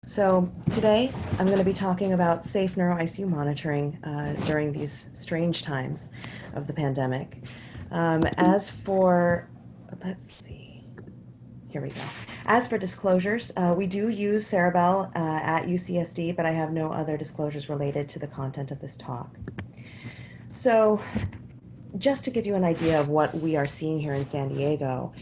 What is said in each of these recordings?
So today I'm going to be talking about safe Neuro ICU monitoring during these strange times of the pandemic. As for disclosures, we do use Ceribell at UCSD, but I have no other disclosures related to the content of this talk. So just to give you an idea of what we are seeing here in San Diego,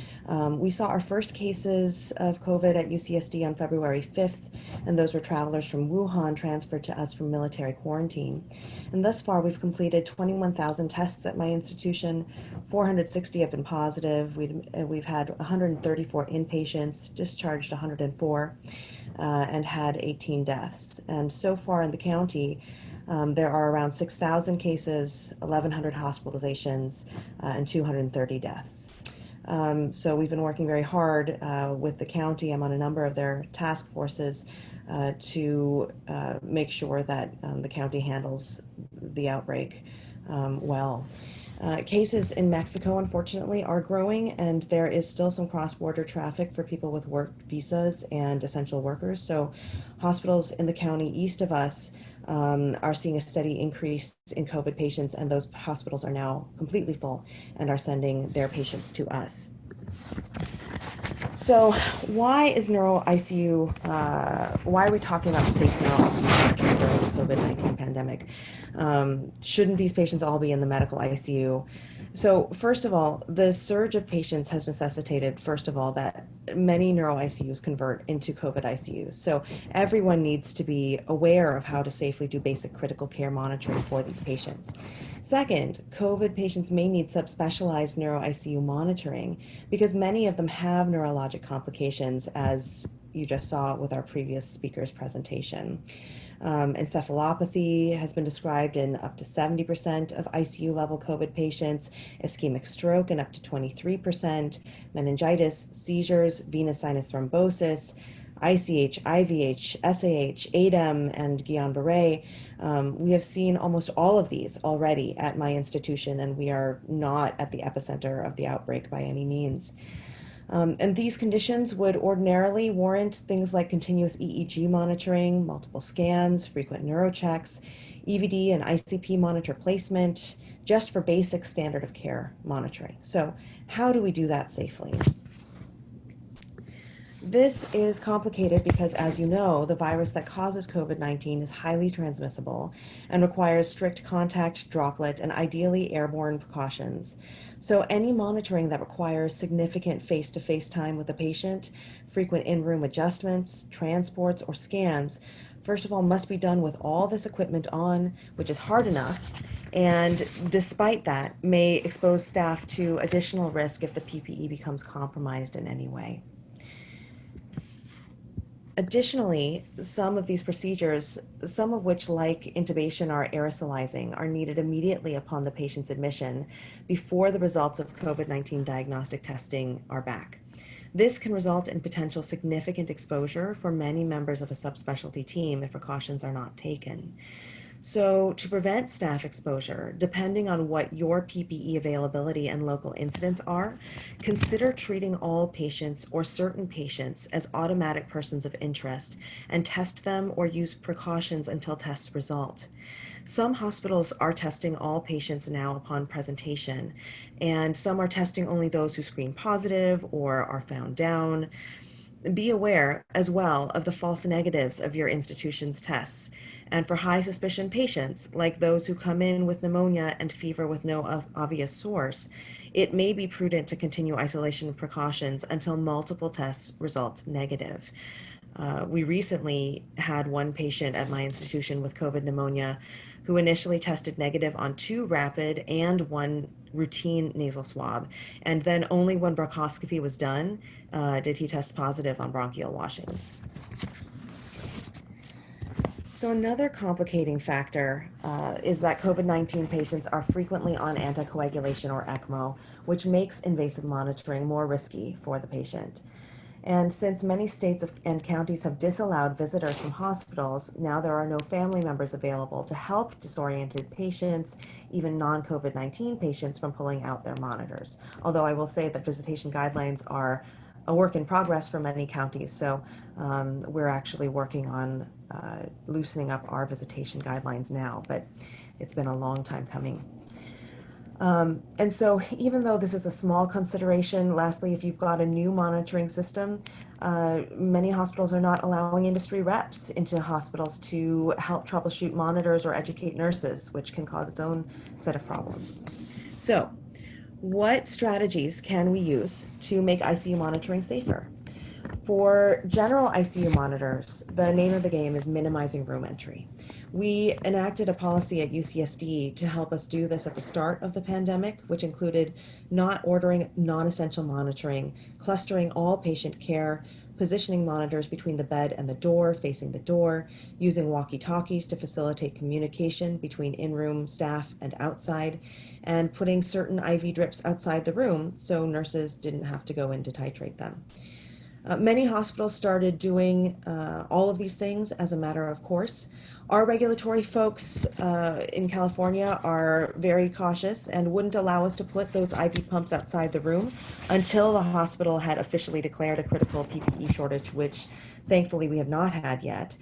we saw our first cases of COVID at UCSD on February 5th, and those were travelers from Wuhan transferred to us from military quarantine. And thus far, we've completed 21,000 tests at my institution. 460 have been positive. We've had 134 inpatients, discharged 104, and had 18 deaths. And so far in the county, there are around 6,000 cases, 1,100 hospitalizations, and 230 deaths. So we've been working very hard with the county. I'm on a number of their task forces to make sure that the county handles the outbreak well. Cases in Mexico, unfortunately, are growing, and there is still some cross-border traffic for people with work visas and essential workers. So hospitals in the county east of us are seeing a steady increase in COVID patients, and those hospitals are now completely full and are sending their patients to us. So why is Neuro ICU, why are we talking about safe Neuro ICU monitoring during the COVID-19 pandemic? Shouldn't these patients all be in the medical ICU? So first of all, the surge of patients has necessitated, first of all, that many Neuro ICUs convert into COVID ICUs. So everyone needs to be aware of how to safely do basic critical care monitoring for these patients. Second, COVID patients may need subspecialized Neuro ICU monitoring because many of them have neurologic complications, as you just saw with our previous speaker's presentation. Encephalopathy has been described in up to 70% of ICU level COVID patients, ischemic stroke in up to 23%, meningitis, seizures, venous sinus thrombosis, ICH, IVH, SAH, ADEM, and Guillain-Barré. We have seen almost all of these already at my institution, and we are not at the epicenter of the outbreak by any means. And these conditions would ordinarily warrant things like continuous EEG monitoring, multiple scans, frequent neurochecks, EVD and ICP monitor placement, just for basic standard of care monitoring. So how do we do that safely? This is complicated because, as you know, the virus that causes COVID-19 is highly transmissible and requires strict contact, droplet, and ideally airborne precautions. So any monitoring that requires significant face-to-face time with the patient, frequent in-room adjustments, transports, or scans, first of all, must be done with all this equipment on, which is hard enough, and despite that, may expose staff to additional risk if the PPE becomes compromised in any way. Additionally, some of these procedures, some of which, like intubation or aerosolizing, are needed immediately upon the patient's admission before the results of COVID-19 diagnostic testing are back. This can result in potential significant exposure for many members of a subspecialty team if precautions are not taken. So to prevent staff exposure, depending on what your PPE availability and local incidents are, consider treating all patients or certain patients as automatic persons of interest and test them or use precautions until tests result. Some hospitals are testing all patients now upon presentation, and some are testing only those who screen positive or are found down. Be aware as well of the false negatives of your institution's tests. And for high suspicion patients, like those who come in with pneumonia and fever with no obvious source, it may be prudent to continue isolation precautions until multiple tests result negative. We recently had one patient at my institution with COVID pneumonia who initially tested negative on 2 rapid and 1 routine nasal swab, and then only when bronchoscopy was done did he test positive on bronchial washings. So another complicating factor is that COVID-19 patients are frequently on anticoagulation or ECMO, which makes invasive monitoring more risky for the patient. And since many states and counties have disallowed visitors from hospitals, now there are no family members available to help disoriented patients, even non-COVID-19 patients, from pulling out their monitors. Although I will say that visitation guidelines are a work in progress for many counties, so we're actually working on loosening up our visitation guidelines now, but it's been a long time coming. And so even though this is a small consideration, lastly, if you've got a new monitoring system, many hospitals are not allowing industry reps into hospitals to help troubleshoot monitors or educate nurses, which can cause its own set of problems. So what strategies can we use to make ICU monitoring safer? For general ICU monitors, the name of the game is minimizing room entry. We enacted a policy at UCSD to help us do this at the start of the pandemic, which included not ordering non-essential monitoring, clustering all patient care, positioning monitors between the bed and the door, facing the door, using walkie-talkies to facilitate communication between in-room staff and outside, and putting certain IV drips outside the room so nurses didn't have to go in to titrate them. Many hospitals started doing all of these things as a matter of course. Our regulatory folks in California are very cautious and wouldn't allow us to put those IV pumps outside the room until the hospital had officially declared a critical PPE shortage, which thankfully we have not had yet.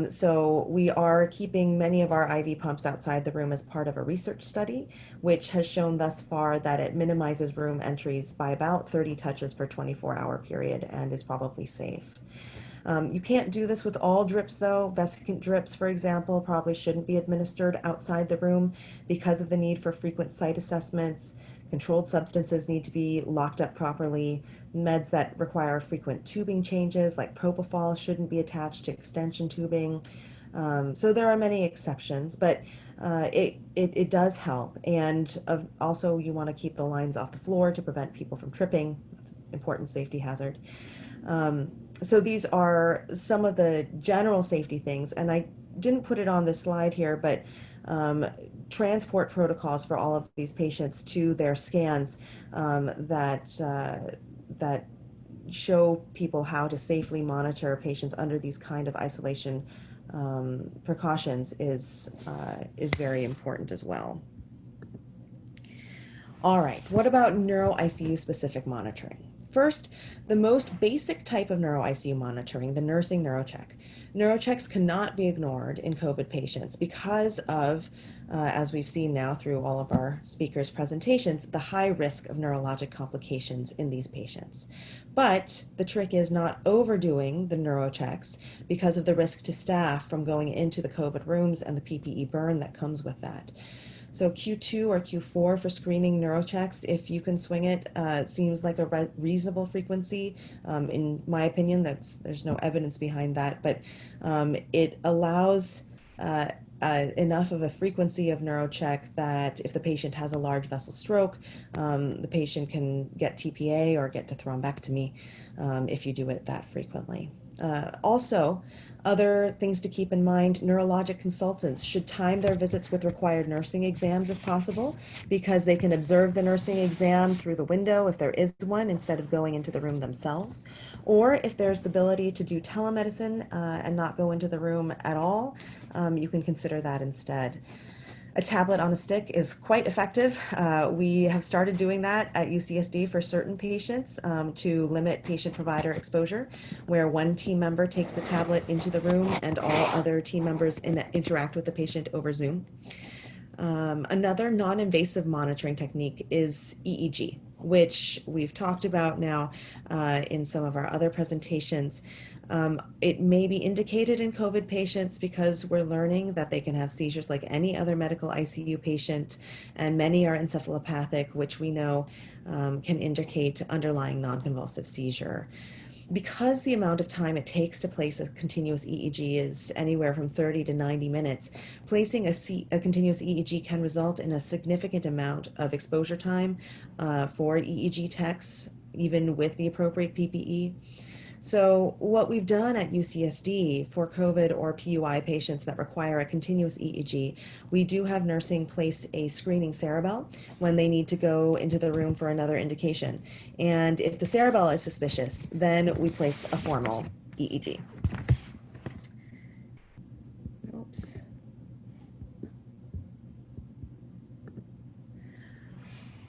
So we are keeping many of our IV pumps outside the room as part of a research study, which has shown thus far that it minimizes room entries by about 30 touches per 24-hour period and is probably safe. You can't do this with all drips though. Vesicant drips, for example, probably shouldn't be administered outside the room because of the need for frequent site assessments. Controlled substances need to be locked up properly. Meds that require frequent tubing changes, like propofol, shouldn't be attached to extension tubing. So there are many exceptions, but it does help. And also you want to keep the lines off the floor to prevent people from tripping. That's an important safety hazard. So these are some of the general safety things, and I didn't put it on this slide here, but transport protocols for all of these patients to their scans that show people how to safely monitor patients under these kind of isolation precautions is very important as well. All right, what about neuro-ICU specific monitoring? First, the most basic type of neuro-ICU monitoring, the nursing neurocheck. Neurochecks cannot be ignored in COVID patients because of, as we've seen now through all of our speakers' presentations, the high risk of neurologic complications in these patients. But the trick is not overdoing the neurochecks because of the risk to staff from going into the COVID rooms and the PPE burn that comes with that. So Q2 or Q4 for screening neurochecks, if you can swing it, seems like a reasonable frequency. In my opinion, there's no evidence behind that, but it allows enough of a frequency of neurocheck that if the patient has a large vessel stroke, the patient can get TPA or get to thrombectomy if you do it that frequently. Also, other things to keep in mind, neurologic consultants should time their visits with required nursing exams if possible, because they can observe the nursing exam through the window if there is one instead of going into the room themselves. Or if there's the ability to do telemedicine and not go into the room at all, you can consider that instead. A tablet on a stick is quite effective. We have started doing that at UCSD for certain patients to limit patient-provider exposure, where one team member takes the tablet into the room and all other team members interact with the patient over Zoom. Another non-invasive monitoring technique is EEG, which we've talked about now in some of our other presentations. It may be indicated in COVID patients because we're learning that they can have seizures like any other medical ICU patient, and many are encephalopathic, which we know can indicate underlying non-convulsive seizure. Because the amount of time it takes to place a continuous EEG is anywhere from 30 to 90 minutes, placing a continuous EEG can result in a significant amount of exposure time for EEG techs, even with the appropriate PPE. So what we've done at UCSD for COVID or PUI patients that require a continuous EEG, we do have nursing place a screening Ceribell when they need to go into the room for another indication. And if the Ceribell is suspicious, then we place a formal EEG. Oops.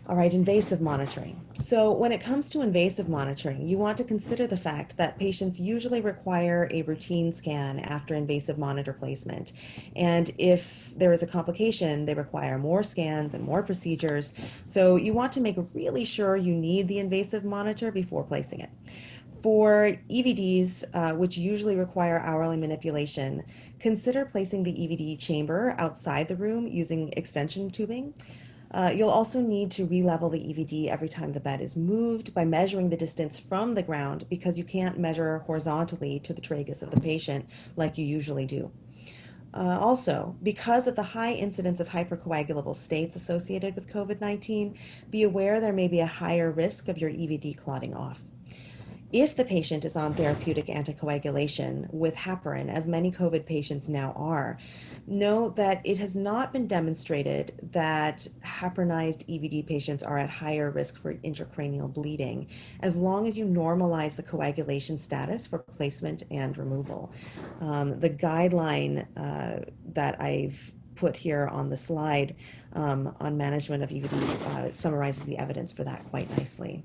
All right, invasive monitoring. So when it comes to invasive monitoring, you want to consider the fact that patients usually require a routine scan after invasive monitor placement. And if there is a complication, they require more scans and more procedures. So you want to make really sure you need the invasive monitor before placing it. For EVDs, which usually require hourly manipulation, consider placing the EVD chamber outside the room using extension tubing. You'll also need to re-level the EVD every time the bed is moved by measuring the distance from the ground, because you can't measure horizontally to the tragus of the patient like you usually do. Also, because of the high incidence of hypercoagulable states associated with COVID-19, be aware there may be a higher risk of your EVD clotting off. If the patient is on therapeutic anticoagulation with heparin, as many COVID patients now are, know that it has not been demonstrated that heparinized EVD patients are at higher risk for intracranial bleeding, as long as you normalize the coagulation status for placement and removal. The guideline that I've put here on the slide on management of EVD summarizes the evidence for that quite nicely.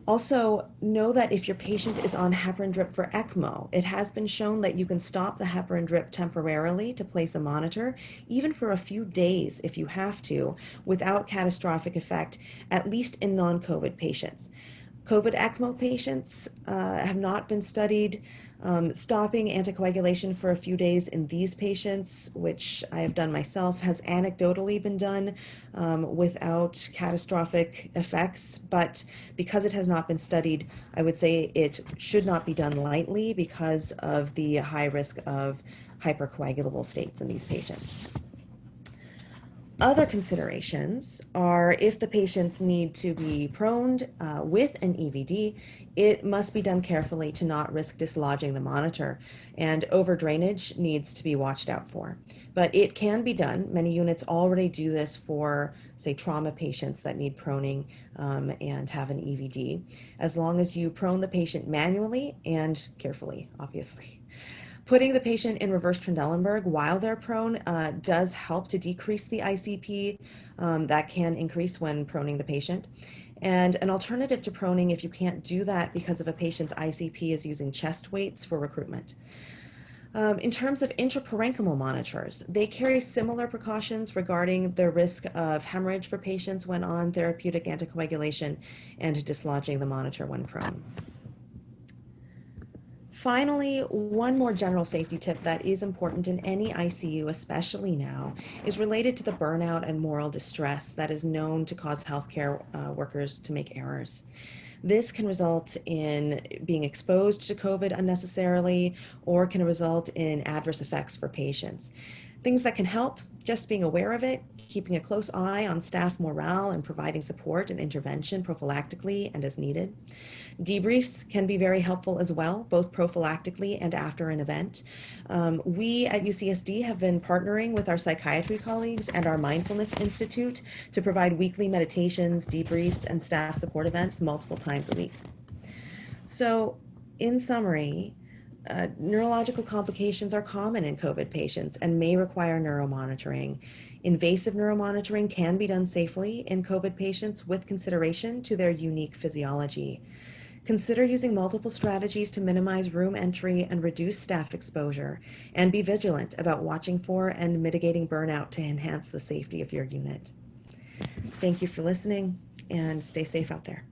Also, know that if your patient is on heparin drip for ECMO, it has been shown that you can stop the heparin drip temporarily to place a monitor, even for a few days if you have to, without catastrophic effect, at least in non-COVID patients. COVID ECMO patients have not been studied. Stopping anticoagulation for a few days in these patients, which I have done myself, has anecdotally been done without catastrophic effects, but because it has not been studied, I would say it should not be done lightly because of the high risk of hypercoagulable states in these patients. Other considerations are if the patients need to be proned with an EVD, it must be done carefully to not risk dislodging the monitor, and overdrainage needs to be watched out for. But it can be done. Many units already do this for, say, trauma patients that need proning and have an EVD, as long as you prone the patient manually and carefully, obviously. Putting the patient in reverse Trendelenburg while they're prone does help to decrease the ICP. That can increase when proning the patient. And an alternative to proning, if you can't do that because of a patient's ICP, is using chest weights for recruitment. In terms of intraparenchymal monitors, they carry similar precautions regarding the risk of hemorrhage for patients when on therapeutic anticoagulation and dislodging the monitor when prone. Finally, one more general safety tip that is important in any ICU, especially now, is related to the burnout and moral distress that is known to cause healthcare workers to make errors. This can result in being exposed to COVID unnecessarily, or can result in adverse effects for patients. Things that can help: just being aware of it, keeping a close eye on staff morale, and providing support and intervention prophylactically and as needed. Debriefs can be very helpful as well, both prophylactically and after an event. We at UCSD have been partnering with our psychiatry colleagues and our Mindfulness Institute to provide weekly meditations, debriefs, and staff support events multiple times a week. So, in summary, neurological complications are common in COVID patients and may require neuromonitoring. Invasive neuromonitoring can be done safely in COVID patients with consideration to their unique physiology. Consider using multiple strategies to minimize room entry and reduce staff exposure, and be vigilant about watching for and mitigating burnout to enhance the safety of your unit. Thank you for listening, and stay safe out there.